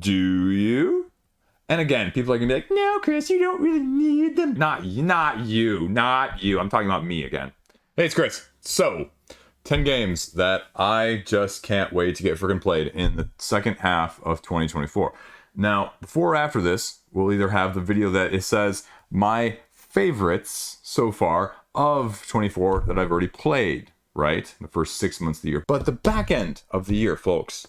Do you? And again, people are gonna be like, no, Chris, you don't really need them. Not you. I'm talking about me again. Hey, it's Chris. So, 10 games that I just can't wait to get freaking played in the second half of 2024. Now, before or after this, we'll either have the video that it says my favorites so far of 24 that I've already played, right? The first 6 months of the year. But the back end of the year, folks,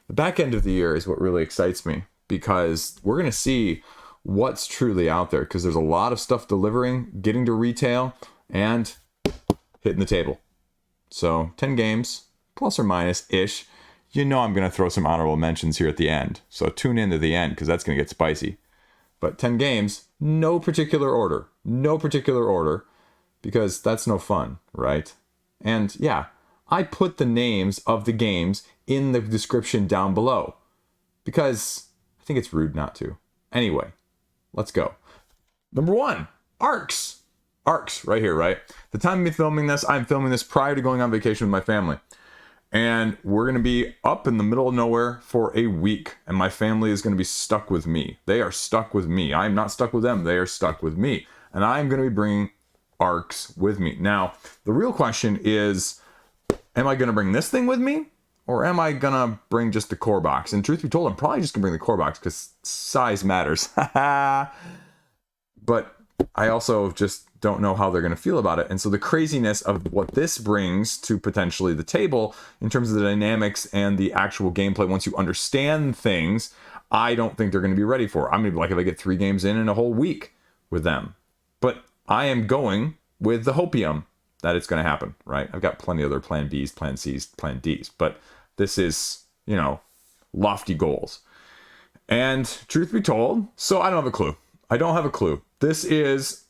the back end of the year is what really excites me, because we're going to see what's truly out there, because there's a lot of stuff delivering, getting to retail, and hitting the table. So 10 games, plus or minus-ish. You know I'm going to throw some honorable mentions here at the end. So tune in to the end, because that's going to get spicy. But 10 games, no particular order. No particular order, because that's no fun, right? And yeah, I put the names of the games in the description down below, because I think it's rude not to. Anyway, let's go. Number 1, Arcs. Arcs, right here, right? The time of me filming this, I'm filming this prior to going on vacation with my family. And we're going to be up in the middle of nowhere for a week. And my family is going to be stuck with me. They are stuck with me. I'm not stuck with them. They are stuck with me. And I'm going to be bringing Arcs with me. Now, the real question is, am I going to bring this thing with me? Or am I going to bring just the core box? And truth be told, I'm probably just going to bring the core box because size matters. But I also just don't know how they're going to feel about it. And so the craziness of what this brings to potentially the table in terms of the dynamics and the actual gameplay, once you understand things, I don't think they're going to be ready for. I'm going to be like, if I get 3 games in a whole week with them. But I am going with the Hopium that it's going to happen, right? I've got plenty of other plan Bs, plan Cs, plan Ds, but this is, you know, lofty goals. And truth be told, so I don't have a clue. I don't have a clue. This is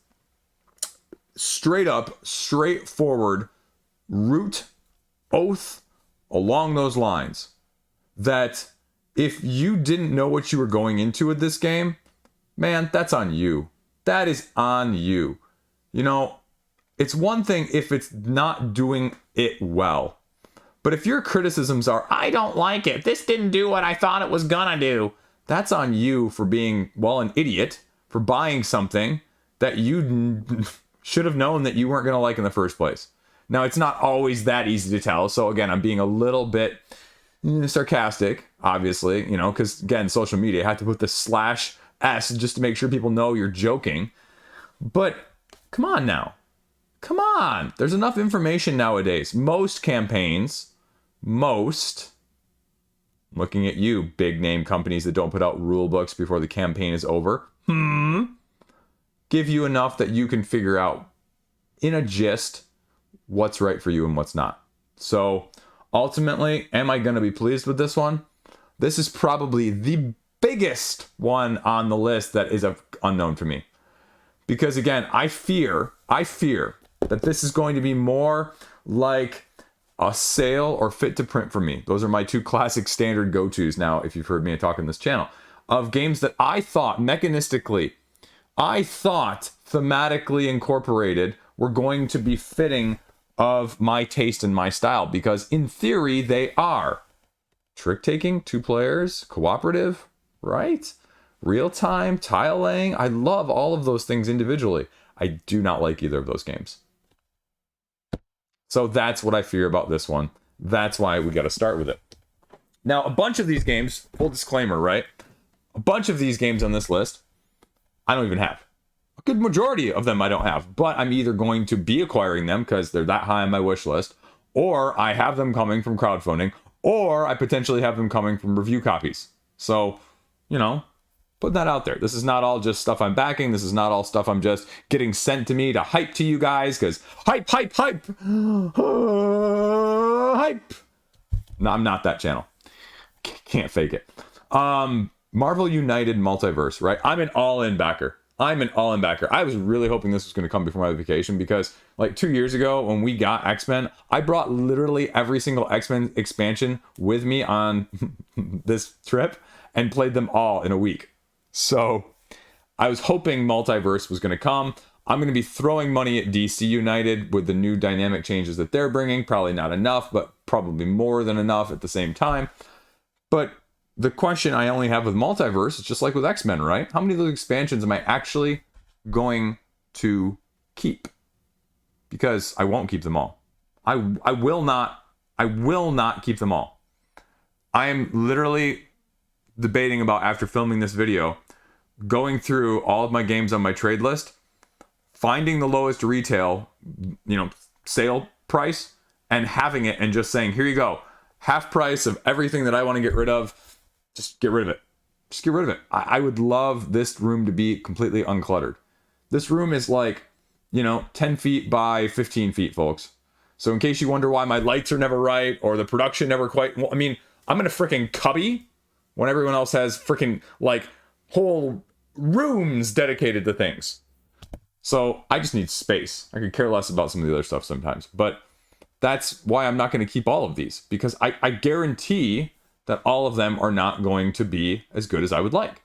straight up, straightforward root oath along those lines that if you didn't know what you were going into with this game, man, that's on you. That is on you. You know, it's one thing if it's not doing it well. But if your criticisms are, I don't like it, this didn't do what I thought it was gonna do, that's on you for being, well, an idiot, for buying something that you should have known that you weren't going to like in the first place. Now, it's not always that easy to tell. So again, I'm being a little bit sarcastic, obviously, you know, because again, social media, I have to put the /s just to make sure people know you're joking. But come on now. Come on. There's enough information nowadays. Most campaigns, looking at you, big name companies that don't put out rule books before the campaign is over, give you enough that you can figure out in a gist what's right for you and what's not. So ultimately, am I going to be pleased with this one? This is probably the biggest one on the list that is unknown to me. Because again, I fear that this is going to be more like a sale or fit to print for me. Those are my 2 classic standard go-tos now, if you've heard me talk on this channel, of games that I thought thematically incorporated were going to be fitting of my taste and my style, because in theory they are. Trick-taking, 2 players, cooperative, right? Real-time, tile laying. I love all of those things individually. I do not like either of those games. So that's what I fear about this one. That's why we got to start with it. Now, a bunch of these games, full disclaimer, right? A bunch of these games on this list, I don't even have. A good majority of them I don't have, but I'm either going to be acquiring them because they're that high on my wish list, or I have them coming from crowdfunding, or I potentially have them coming from review copies. So, you know, put that out there. This is not all just stuff I'm backing. This is not all stuff I'm just getting sent to me to hype to you guys, because hype. Hype. No, I'm not that channel. Can't fake it. Marvel United Multiverse, right? I'm an all-in backer. I was really hoping this was going to come before my vacation, because like 2 years ago when we got X-Men, I brought literally every single X-Men expansion with me on this trip and played them all in a week. So I was hoping Multiverse was going to come. I'm going to be throwing money at DC United with the new dynamic changes that they're bringing. Probably not enough, but probably more than enough at the same time. But The question I only have with Multiverse is just like with X-Men, right? How many of those expansions am I actually going to keep? Because I won't keep them all. I will not keep them all. I am literally debating about, after filming this video, going through all of my games on my trade list, finding the lowest retail, sale price, and having it and just saying, here you go. Half price of everything that I want to get rid of. Just get rid of it. Just get rid of it. I would love this room to be completely uncluttered. This room is like, 10 feet by 15 feet, folks. So in case you wonder why my lights are never right or the production never quite... Well, I mean, I'm in a freaking cubby when everyone else has freaking, whole rooms dedicated to things. So I just need space. I could care less about some of the other stuff sometimes. But that's why I'm not going to keep all of these. Because I guarantee that all of them are not going to be as good as I would like.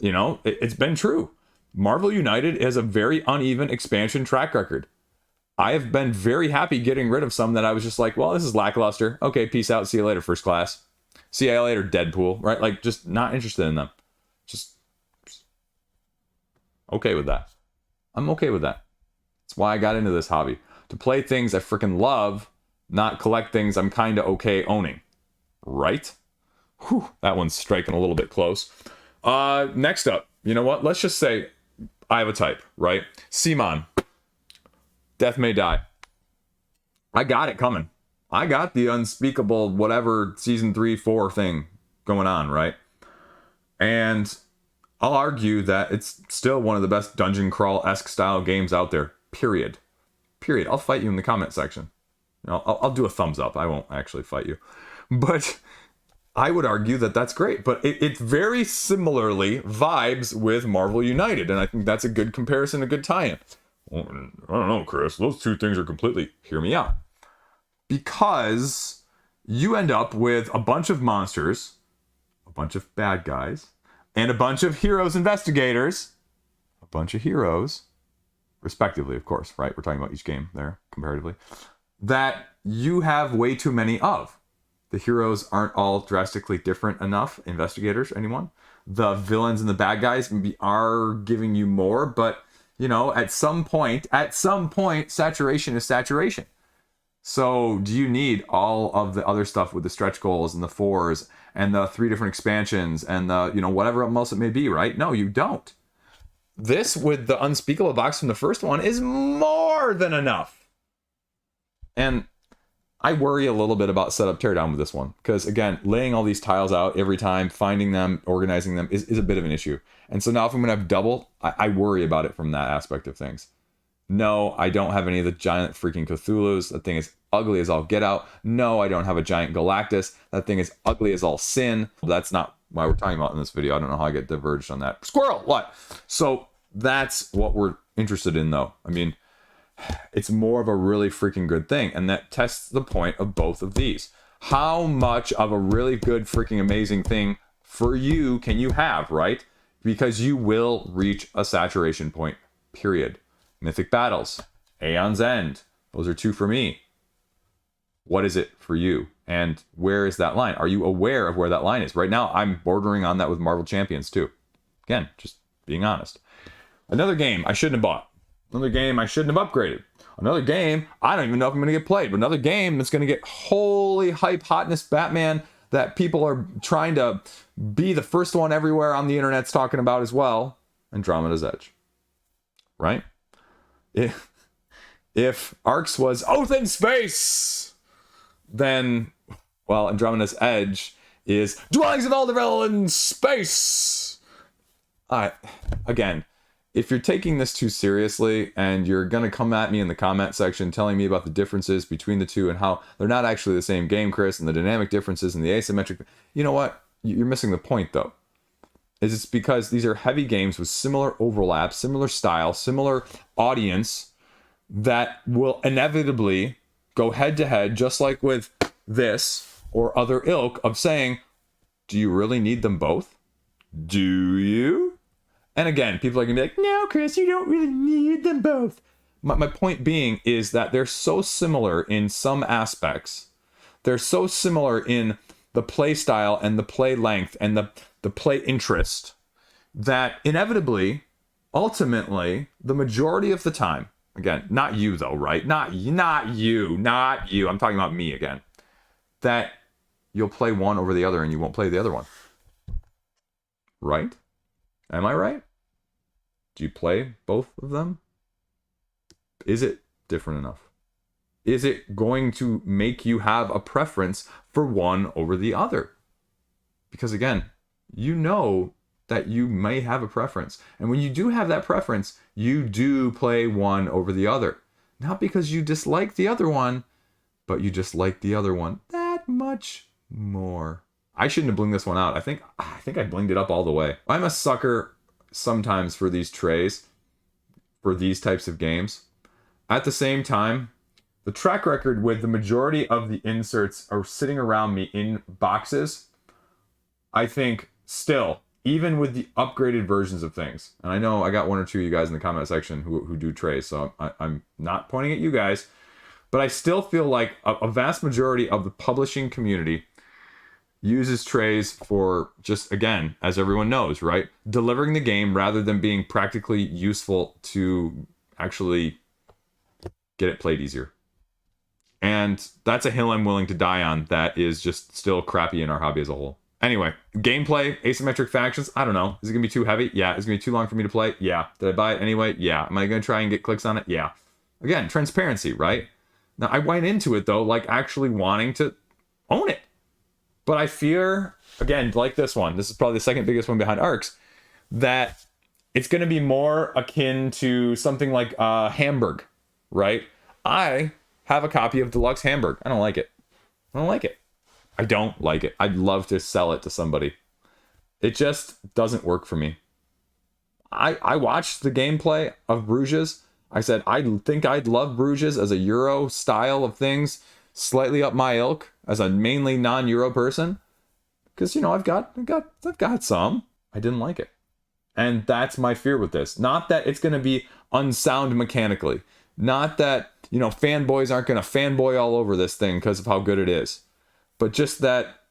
It's been true. Marvel United has a very uneven expansion track record. I have been very happy getting rid of some that I was just like, well, this is lackluster. Okay, peace out. See you later, First Class. See you later, Deadpool. Right? Just not interested in them. Just okay with that. I'm okay with that. That's why I got into this hobby. To play things I freaking love, not collect things I'm kind of okay owning. Right? Whew, that one's striking a little bit close. Next up, you know what? Let's just say I have a type, right? Simon. Death May Die. I got it coming. I got the unspeakable whatever season 3, 4 thing going on, right? And I'll argue that it's still one of the best dungeon crawl-esque style games out there. Period. I'll fight you in the comment section. I'll do a thumbs up. I won't actually fight you. But I would argue that that's great. But it very similarly vibes with Marvel United. And I think that's a good comparison, a good tie-in. Well, I don't know, Chris. Those two things are completely... Hear me out. Because you end up with a bunch of monsters, a bunch of bad guys, and a bunch of heroes investigators, a bunch of heroes, respectively, of course, right? We're talking about each game there, comparatively, that you have way too many of. The heroes aren't all drastically different enough. Investigators, anyone? The villains and the bad guys maybe are giving you more, but, at some point, saturation is saturation. So do you need all of the other stuff with the stretch goals and the 4s and the 3 different expansions and the, whatever else it may be, right? No, you don't. This with the unspeakable box from the first one is more than enough. And I worry a little bit about setup teardown with this one. Because again, laying all these tiles out every time, finding them, organizing them is a bit of an issue. And so now if I'm going to have double, I worry about it from that aspect of things. No, I don't have any of the giant freaking Cthulhus. That thing is ugly as all get out. No, I don't have a giant Galactus. That thing is ugly as all sin. That's not why we're talking about in this video. I don't know how I get diverged on that. Squirrel, what? So that's what we're interested in, though. I mean, it's more of a really freaking good thing. And that tests the point of both of these. How much of a really good freaking amazing thing for you can you have, right? Because you will reach a saturation point, period. Mythic Battles, Aeon's End. Those are 2 for me. What is it for you? And where is that line? Are you aware of where that line is? Right now, I'm bordering on that with Marvel Champions, too. Again, just being honest. Another game I shouldn't have bought. Another game I shouldn't have upgraded. Another game I don't even know if I'm going to get played. But another game that's going to get holy hype hotness Batman that people are trying to be the first one everywhere on the internet's talking about as well. Andromeda's Edge. Right? If Arcs was Oath in Space, then, well, Andromeda's Edge is Dwellings of Elderville in Space. Again, if you're taking this too seriously and you're going to come at me in the comment section telling me about the differences between the two and how they're not actually the same game, Chris, and the dynamic differences and the asymmetric, you know what? You're missing the point, though. It's because these are heavy games with similar overlap, similar style, similar audience that will inevitably go head to head, just like with this or other ilk of saying, do you really need them both? Do you? And again, people are going to be like, no, Chris, you don't really need them both. My point being is that they're so similar in some aspects. They're so similar in the play style and the play length and the play interest that inevitably, ultimately, the majority of the time, again, not you though, right? Not you. I'm talking about me again. That you'll play one over the other and you won't play the other one. Right? Am I right? Do you play both of them? Is it different enough? Is it going to make you have a preference for one over the other? Because again, you know that you may have a preference. And when you do have that preference, you do play one over the other. Not because you dislike the other one, but you just like the other one that much more. I shouldn't have blinged this one out. I think I blinged it up all the way. I'm a sucker sometimes for these trays, for these types of games. At the same time, the track record with the majority of the inserts are sitting around me in boxes, I think still, even with the upgraded versions of things, and I know I got one or two of you guys in the comment section who do trays, so I'm not pointing at you guys, but I still feel like a vast majority of the publishing community uses trays for just, again, as everyone knows, right? Delivering the game rather than being practically useful to actually get it played easier. And that's a hill I'm willing to die on that is just still crappy in our hobby as a whole. Anyway, gameplay, asymmetric factions, I don't know. Is it going to be too heavy? Yeah. Is it going to be too long for me to play? Yeah. Did I buy it anyway? Yeah. Am I going to try and get clicks on it? Yeah. Again, transparency, right? Now, I went into it, though, like actually wanting to own it. But I fear, again, like this one, this is probably the second biggest one behind ARCs, that it's going to be more akin to something like Hamburg, right? I have a copy of Deluxe Hamburg. I don't like it. I don't like it. I'd love to sell it to somebody. It just doesn't work for me. I watched the gameplay of Bruges. I said, I think I'd love Bruges as a Euro style of things, slightly up my ilk as a mainly non-Euro person. Because, you know, I've got some. I didn't like it. And that's my fear with this. Not that it's going to be unsound mechanically. Not that, you know, fanboys aren't going to fanboy all over this thing because of how good it is. But just that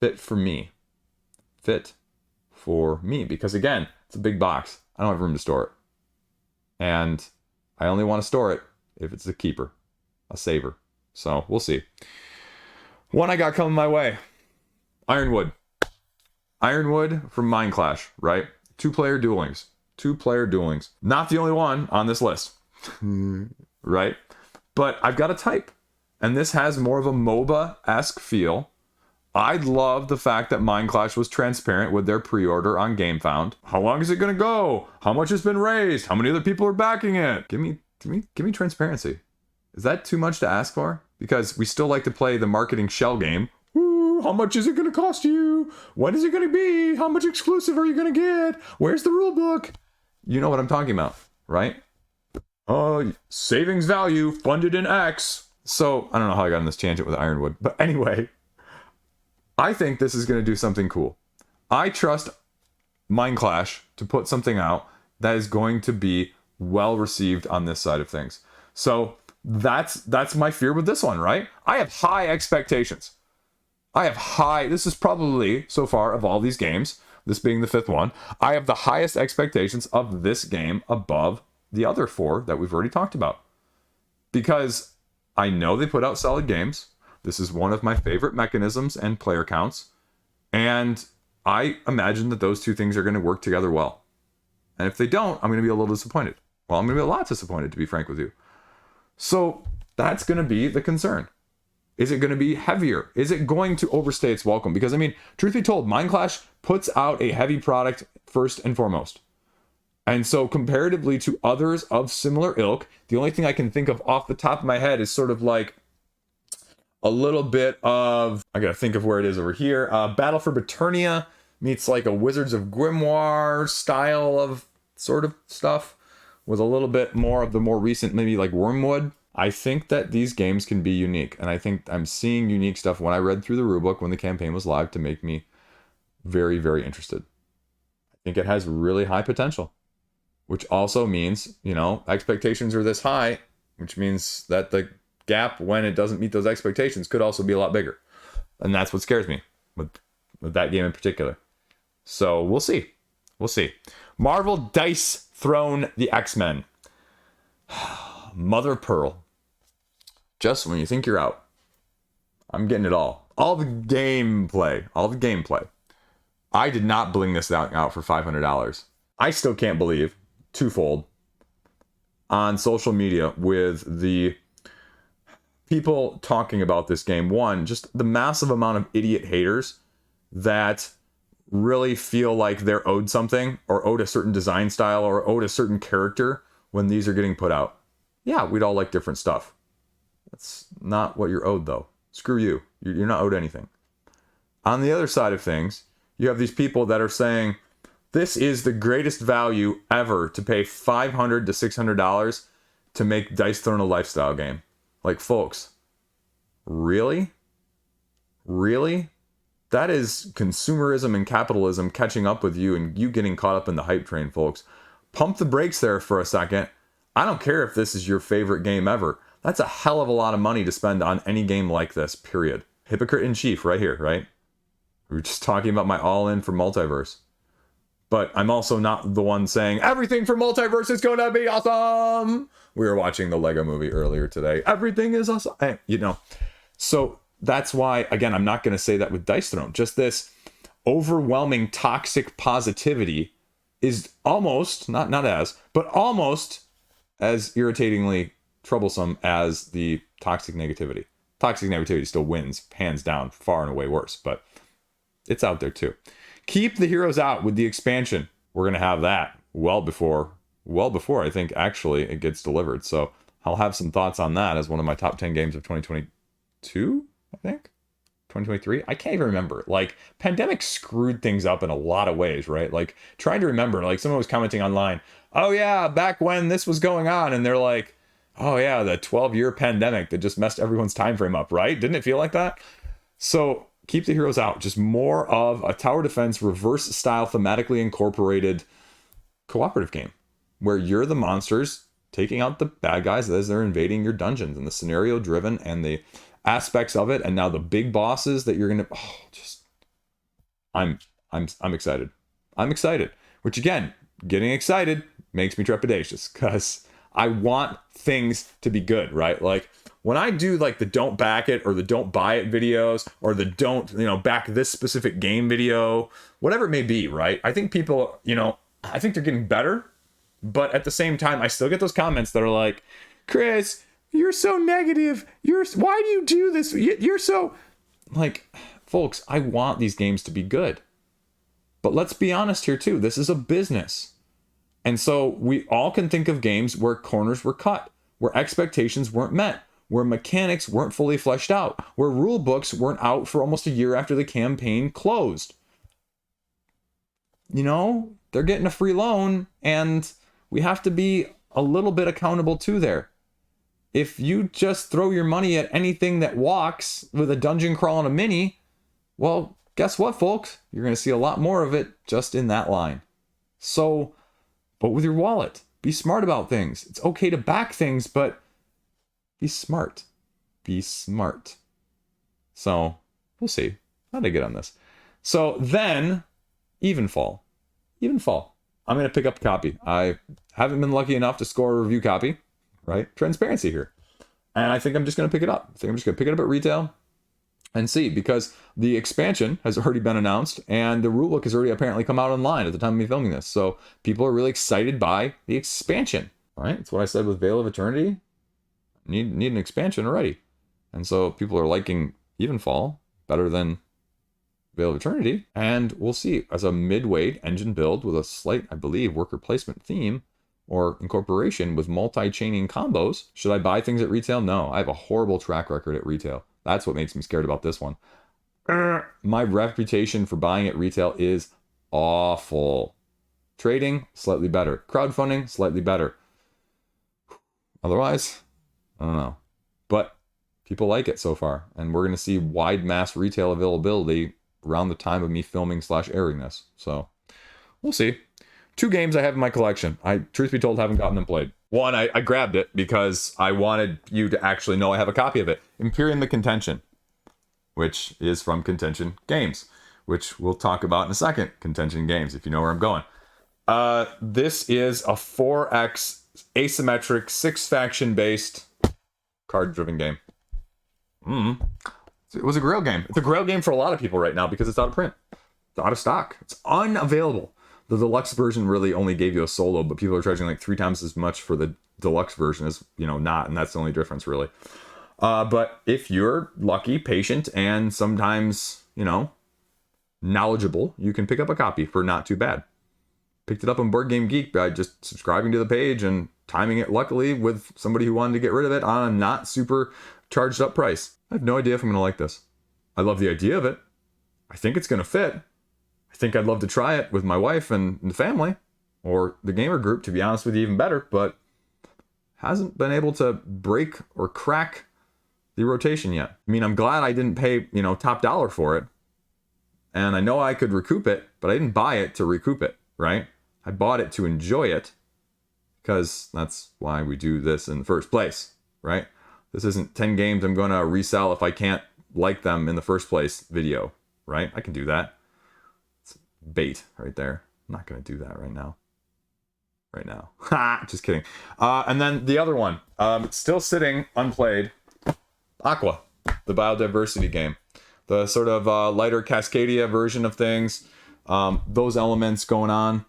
fit for me. Because, again, it's a big box. I don't have room to store it. And I only want to store it if it's a keeper, a saver. So we'll see. One I got coming my way. Ironwood from Mind Clash, right? Two-player duelings. Not the only one on this list. Right? But I've got a type. And this has more of a MOBA-esque feel. I love the fact that Mind Clash was transparent with their pre-order on GameFound. How long is it going to go? How much has been raised? How many other people are backing it? Give me transparency. Is that too much to ask for? Because we still like to play the marketing shell game. Ooh, how much is it going to cost you? When is it going to be? How much exclusive are you going to get? Where's the rule book? You know what I'm talking about, right? Savings value funded in X. So I don't know how I got on this tangent with Ironwood, but anyway, I think this is going to do something cool. I trust Mind Clash to put something out that is going to be well received on this side of things. So that's my fear with this one, right? I have high expectations. This is probably, so far, of all these games, this being the fifth one, I have the highest expectations of this game above the other four that we've already talked about. Because I know they put out solid games. This is one of my favorite mechanisms and player counts. And I imagine that those two things are going to work together well. And if they don't, I'm going to be a little disappointed. Well, I'm going to be a lot disappointed, to be frank with you. So that's going to be the concern. Is it going to be heavier? Is it going to overstay its welcome? Because, I mean, truth be told, Mind Clash puts out a heavy product first and foremost. And so comparatively to others of similar ilk, the only thing I can think of off the top of my head is sort of like a little bit of, I gotta think of where it is over here, Battle for Baturnia meets like a Wizards of Grimoire style of sort of stuff with a little bit more of the more recent, maybe like Wormwood. I think that these games can be unique, and I think I'm seeing unique stuff when I read through the rulebook when the campaign was live to make me very, very interested. I think it has really high potential, which also means, you know, expectations are this high, which means that the gap when it doesn't meet those expectations could also be a lot bigger. And that's what scares me with that game in particular. So we'll see. We'll see. Marvel Dice Throne the X-Men. Mother of Pearl. Just when you think you're out, I'm getting it all. All the gameplay. All the gameplay. I did not bling this out for $500. I still can't believe, twofold, on social media with the people talking about this game. One, just the massive amount of idiot haters that really feel like they're owed something or owed a certain design style or owed a certain character when these are getting put out. Yeah, we'd all like different stuff. That's not what you're owed, though. Screw you. You're not owed anything. On the other side of things, you have these people that are saying, this is the greatest value ever to pay $500 to $600 to make Dice Throne a lifestyle game. Like, folks, really? Really? That is consumerism and capitalism catching up with you and you getting caught up in the hype train, folks. Pump the brakes there for a second. I don't care if this is your favorite game ever. That's a hell of a lot of money to spend on any game like this, period. Hypocrite in chief right here, right? We were just talking about my all-in for Multiverse. But I'm also not the one saying, everything for Multiverse is going to be awesome! We were watching the Lego movie earlier today. Everything is awesome. You know, so that's why, again, I'm not going to say that with Dice Throne. Just this overwhelming toxic positivity is almost, not as, but almost as irritatingly troublesome as the toxic negativity. Toxic negativity still wins, hands down, far and away worse, but it's out there too. Keep the heroes out with the expansion. We're going to have that well before I think actually it gets delivered. So I'll have some thoughts on that as one of my top 10 games of 2022, I think. 2023? I can't even remember. Like, pandemic screwed things up in a lot of ways, right? Like, trying to remember, like, someone was commenting online, oh yeah, back when this was going on, and they're like, oh yeah, the 12-year pandemic that just messed everyone's time frame up, right? Didn't it feel like that? So keep the heroes out. Just more of a tower defense, reverse style, thematically incorporated cooperative game where you're the monsters taking out the bad guys as they're invading your dungeons, and the scenario driven and the aspects of it, and now the big bosses that you're gonna I'm excited. I'm excited. Which again, getting excited makes me trepidatious because I want things to be good, right? Like when I do like the don't back it or the don't buy it videos or the don't, back this specific game video, whatever it may be, right? I think people, I think they're getting better, but at the same time, I still get those comments that are like, Chris, you're so negative. Why do you do this? You're so like, folks, I want these games to be good. But let's be honest here too. This is a business. And so we all can think of games where corners were cut, where expectations weren't met, where mechanics weren't fully fleshed out, where rule books weren't out for almost a year after the campaign closed. They're getting a free loan, and we have to be a little bit accountable too there. If you just throw your money at anything that walks with a dungeon crawl and a mini, well, guess what, folks? You're going to see a lot more of it just in that line. So, but with your wallet, be smart about things. It's okay to back things, but be smart. Be smart. So, we'll see. How'd I get on this? So then, Evenfall. I'm going to pick up a copy. I haven't been lucky enough to score a review copy, right? Transparency here. And I think I'm just going to pick it up. I think I'm just going to pick it up at retail and see, because the expansion has already been announced and the rulebook has already apparently come out online at the time of me filming this. So people are really excited by the expansion, right? That's what I said with Veil of Eternity. Need an expansion already. And so people are liking Evenfall better than Veil of Eternity. And we'll see, as a mid-weight engine build with a slight, I believe, worker placement theme or incorporation with multi-chaining combos. Should I buy things at retail? No, I have a horrible track record at retail. That's what makes me scared about this one. My reputation for buying at retail is awful. Trading, slightly better. Crowdfunding, slightly better. Otherwise, I don't know. But people like it so far. And we're going to see wide mass retail availability around the time of me filming / airing this. So we'll see. 2 games I have in my collection. I, truth be told, haven't gotten them played. One, I grabbed it because I wanted you to actually know I have a copy of it. Imperium The Contention. which is from Contention Games, which we'll talk about in a second. Contention Games, if you know where I'm going. This is a 4X asymmetric 6-faction based card-driven game. It was a Grail game. It's a Grail game for a lot of people right now because it's out of print. It's out of stock. It's unavailable. The deluxe version really only gave you a solo, but people are charging like 3 times as much for the deluxe version as, not, and that's the only difference really. But if you're lucky, patient, and sometimes, knowledgeable, you can pick up a copy for not too bad. Picked it up on Board Game Geek by just subscribing to the page and timing it luckily with somebody who wanted to get rid of it on a not super charged up price. I have no idea if I'm going to like this. I love the idea of it. I think it's going to fit. I think I'd love to try it with my wife and the family, or the gamer group, to be honest with you, even better, but hasn't been able to break or crack the rotation yet. I mean, I'm glad I didn't pay, top dollar for it. And I know I could recoup it, but I didn't buy it to recoup it, right? I bought it to enjoy it, because that's why we do this in the first place, right? This isn't 10 games I'm going to resell if I can't like them in the first place video, right? I can do that. It's bait right there. I'm not going to do that right now. Ha! Just kidding. And then the other one, still sitting unplayed, Aqua, the biodiversity game. The sort of lighter Cascadia version of things. Those elements going on.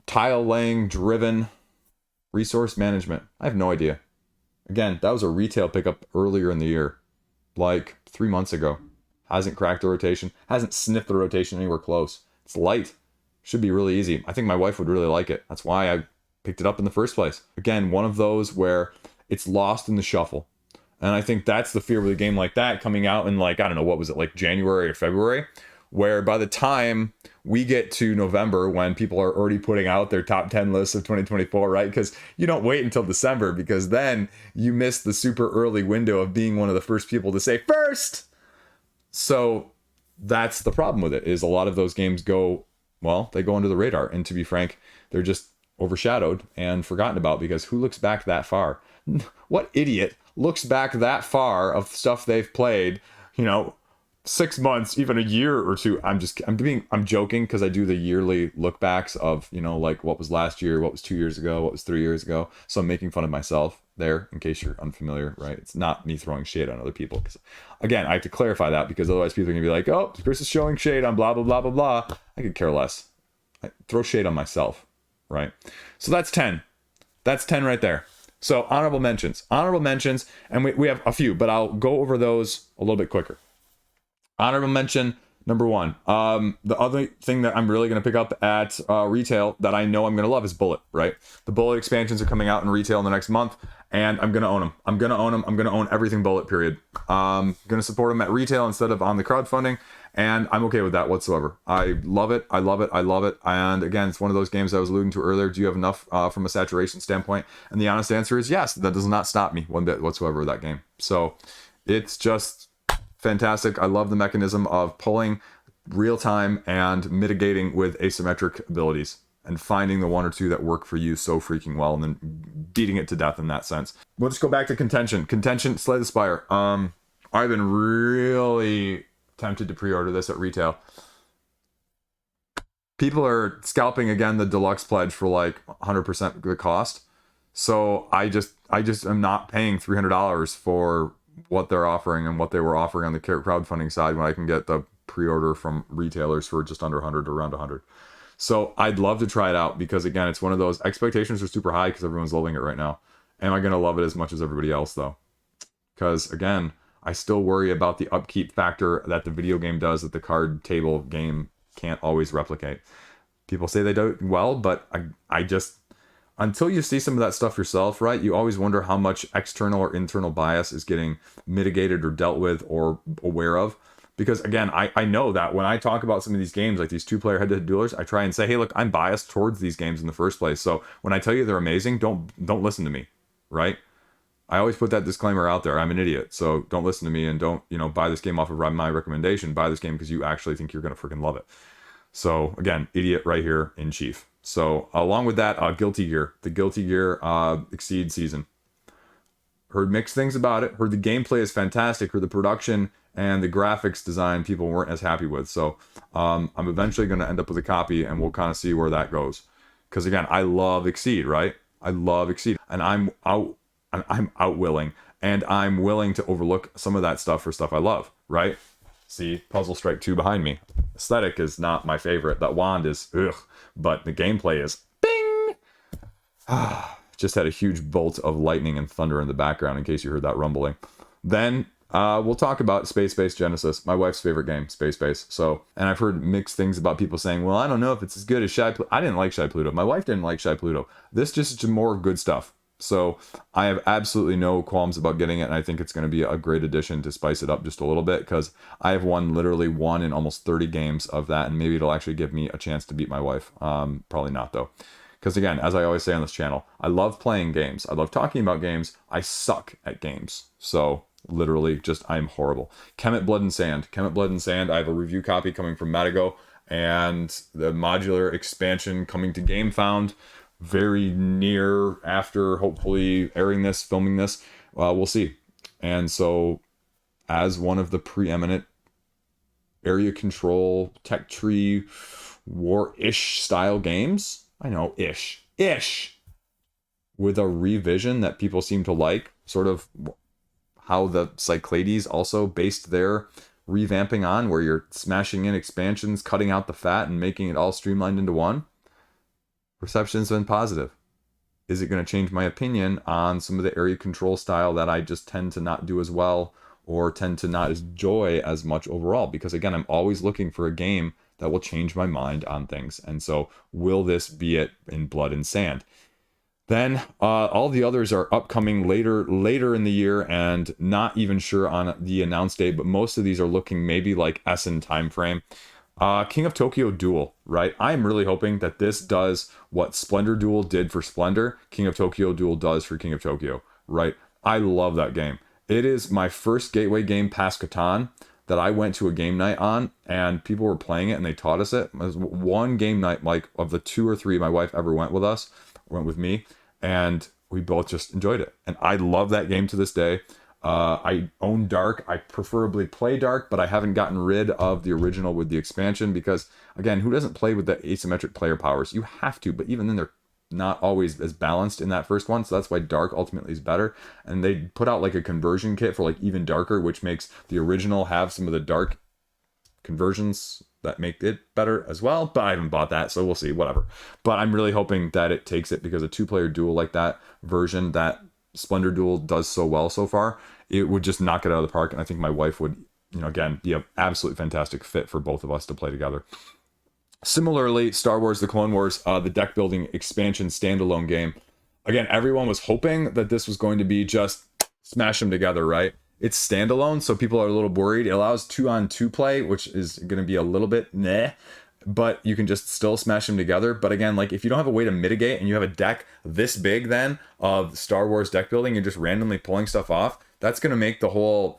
Tile laying driven resource management. I have no idea. Again, that was a retail pickup earlier in the year, like 3 months ago. Hasn't cracked the rotation, hasn't sniffed the rotation anywhere close. It's light, should be really easy. I think my wife would really like it. That's why I picked it up in the first place. Again, one of those where it's lost in the shuffle. And I think that's the fear with a game like that coming out in like, I don't know, what was it, like January or February? Where by the time we get to November, when people are already putting out their top 10 lists of 2024, right? Because you don't wait until December, because then you miss the super early window of being one of the first people to say first. So that's the problem with it, is a lot of those games they go under the radar. And to be frank, they're just overshadowed and forgotten about, because who looks back that far? What idiot looks back that far of stuff they've played, 6 months, even a year or two? I'm joking, because I do the yearly look backs of, like what was last year, what was 2 years ago, what was 3 years ago. So I'm making fun of myself there, in case you're unfamiliar, right? It's not me throwing shade on other people, because again, I have to clarify that, because otherwise people are gonna be like, oh, Chris is showing shade on blah blah blah blah blah. I could care less. I throw shade on myself, right? So that's 10 right there. So honorable mentions, and we have a few, but I'll go over those a little bit quicker. Honorable mention number 1. The other thing that I'm really going to pick up at retail that I know I'm going to love is Bullet, right? The Bullet expansions are coming out in retail in the next month, and I'm going to own them. I'm going to own everything Bullet, period. I'm going to support them at retail instead of on the crowdfunding, and I'm okay with that whatsoever. I love it. And again, it's one of those games I was alluding to earlier. Do you have enough from a saturation standpoint? And the honest answer is yes. That does not stop me one bit whatsoever with that game. So it's just fantastic. I love the mechanism of pulling real time and mitigating with asymmetric abilities and finding the one or two that work for you so freaking well, and then beating it to death in that sense. We'll just go back to Contention, Slay the Spire. I've been really tempted to pre-order this at retail. People are scalping again the deluxe pledge for like 100% the cost. So I just am not paying $300 for what they're offering and what they were offering on the crowdfunding side, when I can get the pre-order from retailers for just under 100 or around 100. So I'd love to try it out, because again, it's one of those expectations are super high because everyone's loving it right now. Am I going to love it as much as everybody else though? Because again, I still worry about the upkeep factor that the video game does that the card table game can't always replicate. People say they do well, but I just, until you see some of that stuff yourself, right, you always wonder how much external or internal bias is getting mitigated or dealt with or aware of. Because again, I know that when I talk about some of these games, like these 2-player head-to-head duelers, I try and say, hey, look, I'm biased towards these games in the first place. So when I tell you they're amazing, don't listen to me, right? I always put that disclaimer out there. I'm an idiot, so don't listen to me, and don't, buy this game off of my recommendation. Buy this game because you actually think you're going to freaking love it. So again, idiot right here in chief. So along with that, Guilty Gear. The Guilty Gear Exceed season. Heard mixed things about it. Heard the gameplay is fantastic. Heard the production and the graphics design people weren't as happy with. So I'm eventually going to end up with a copy, and we'll kind of see where that goes. Because again, I love Exceed, right? I love Exceed, and I'm outwilling, and I'm willing to overlook some of that stuff for stuff I love, right? See, Puzzle Strike 2 behind me. Aesthetic is not my favorite. That wand is ugh, but the gameplay is bing. Just had a huge bolt of lightning and thunder in the background in case you heard that rumbling. Then we'll talk about Space Base Genesis, my wife's favorite game, Space Base. So, and I've heard mixed things about people saying, well, I don't know if it's as good as Shy Pluto. I didn't like Shy Pluto. My wife didn't like Shy Pluto. This just is more good stuff. So I have absolutely no qualms about getting it, and I think it's going to be a great addition to spice it up just a little bit, because I have literally won in almost 30 games of that, and maybe it'll actually give me a chance to beat my wife. Probably not, though. Because again, as I always say on this channel, I love playing games. I love talking about games. I suck at games. So literally I'm horrible. Kemet Blood and Sand. Kemet Blood and Sand, I have a review copy coming from Matago, and the modular expansion coming to GameFound very near after hopefully airing this, filming this. We'll see. And so as one of the preeminent area control tech tree war-ish style games, I know, ish, with a revision that people seem to like, sort of how the Cyclades also based their revamping on, where you're smashing in expansions, cutting out the fat, and making it all streamlined into one. Reception's been positive. Is it going to change my opinion on some of the area control style that I just tend to not do as well, or tend to not enjoy as much overall? Because again, I'm always looking for a game that will change my mind on things. And so will this be it in Blood and Sand? Then all the others are upcoming later in the year, and not even sure on the announce date, but most of these are looking maybe like Essen timeframe. King of Tokyo Duel, right? I'm really hoping that this does what Splendor Duel did for Splendor, King of Tokyo Duel does for King of Tokyo, right? I love that game. It is my first gateway game past Catan that I went to a game night on, and people were playing it and they taught us it. It was one game night, like of the 2 or 3 my wife ever went with me, and we both just enjoyed it. And I love that game to this day. I own Dark. I preferably play Dark, but I haven't gotten rid of the original with the expansion, because again, who doesn't play with the asymmetric player powers? You have to, but even then they're not always as balanced in that first one, so that's why Dark ultimately is better. And they put out like a conversion kit for like even darker, which makes the original have some of the dark conversions that make it better as well, but I haven't bought that, so we'll see, whatever. But I'm really hoping that it takes it, because a 2-player duel like that version that Splendor Duel does so well so far, it would just knock it out of the park. And I think my wife would, again, be an absolutely fantastic fit for both of us to play together. Similarly, Star Wars The Clone Wars, the deck building expansion standalone game. Again, everyone was hoping that this was going to be just smash them together, right? It's standalone, so people are a little worried. It allows 2-on-2 play, which is going to be a little bit meh, but you can just still smash them together. But again, like if you don't have a way to mitigate, and you have a deck this big then of Star Wars deck building, you're just randomly pulling stuff off, that's going to make the whole,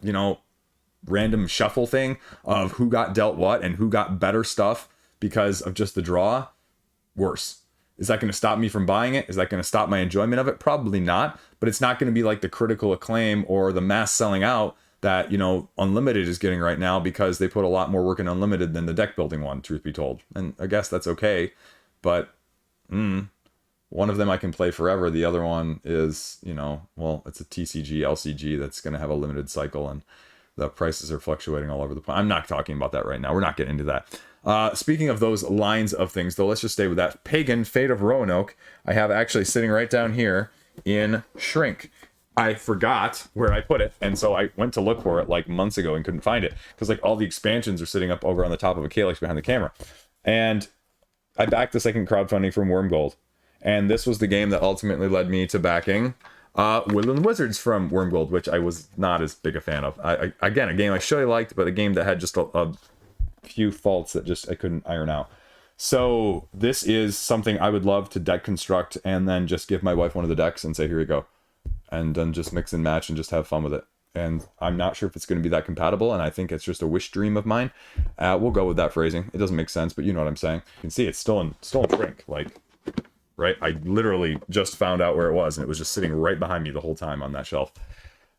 random shuffle thing of who got dealt what and who got better stuff because of just the draw worse. Is that going to stop me from buying it? Is that going to stop my enjoyment of it? Probably not, but it's not going to be like the critical acclaim or the mass selling out that, Unlimited is getting right now, because they put a lot more work in Unlimited than the deck building one, truth be told. And I guess that's okay, but one of them I can play forever. The other one is, it's a TCG, LCG that's going to have a limited cycle, and the prices are fluctuating all over the place. I'm not talking about that right now. We're not getting into that. Speaking of those lines of things, though, let's just stay with that. Pagan, Fate of Roanoke, I have actually sitting right down here in Shrink. I forgot where I put it, and so I went to look for it like months ago and couldn't find it, because like all the expansions are sitting up over on the top of a calyx behind the camera. And I backed the second crowdfunding from Wormgold, and this was the game that ultimately led me to backing Woodland Wizards from Wormgold, which I was not as big a fan of. Again, a game I surely liked, but a game that had just a few faults that just I couldn't iron out. So this is something I would love to deck construct and then just give my wife one of the decks and say, here you go, and then just mix and match and just have fun with it. And I'm not sure if it's going to be that compatible, and I think it's just a wish dream of mine. We'll go with that phrasing. It doesn't make sense, but you know what I'm saying. You can see it's still in shrink, like, right? I literally just found out where it was, and it was just sitting right behind me the whole time on that shelf.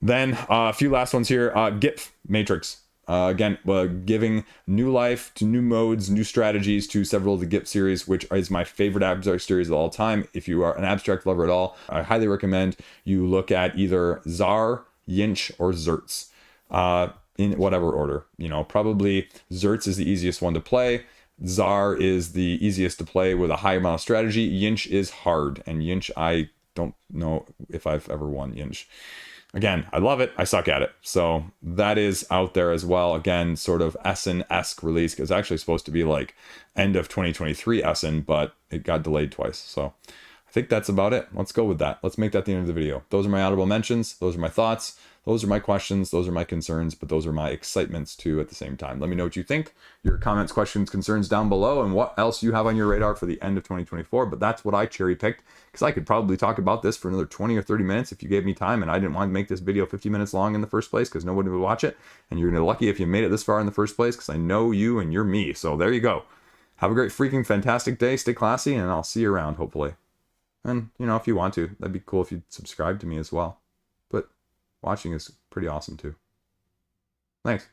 Then a few last ones here. GIPF MATRX. Again, giving new life to new modes, new strategies to several of the GIPF series, which is my favorite abstract series of all time. If you are an abstract lover at all, I highly recommend you look at either Tsar, Yinch, or Zerts. In whatever order, probably Zerts is the easiest one to play. Tsar is the easiest to play with a high amount of strategy. Yinch is hard, and Yinch, I don't know if I've ever won Yinch. Again, I love it. I suck at it. So that is out there as well. Again, sort of Essen-esque release. It was actually supposed to be like end of 2023 Essen, but it got delayed twice. So I think that's about it. Let's go with that. Let's make that the end of the video. Those are my audible mentions. Those are my thoughts. Those are my questions. Those are my concerns, but those are my excitements too at the same time. Let me know what you think. Your comments, questions, concerns down below, and what else you have on your radar for the end of 2024. But that's what I cherry picked, because I could probably talk about this for another 20 or 30 minutes if you gave me time, and I didn't want to make this video 50 minutes long in the first place because nobody would watch it. And you're gonna be lucky if you made it this far in the first place, because I know you and you're me. So there you go. Have a great freaking fantastic day. Stay classy, and I'll see you around, hopefully. And, if you want to, that'd be cool if you'd subscribe to me as well. But watching is pretty awesome too. Thanks.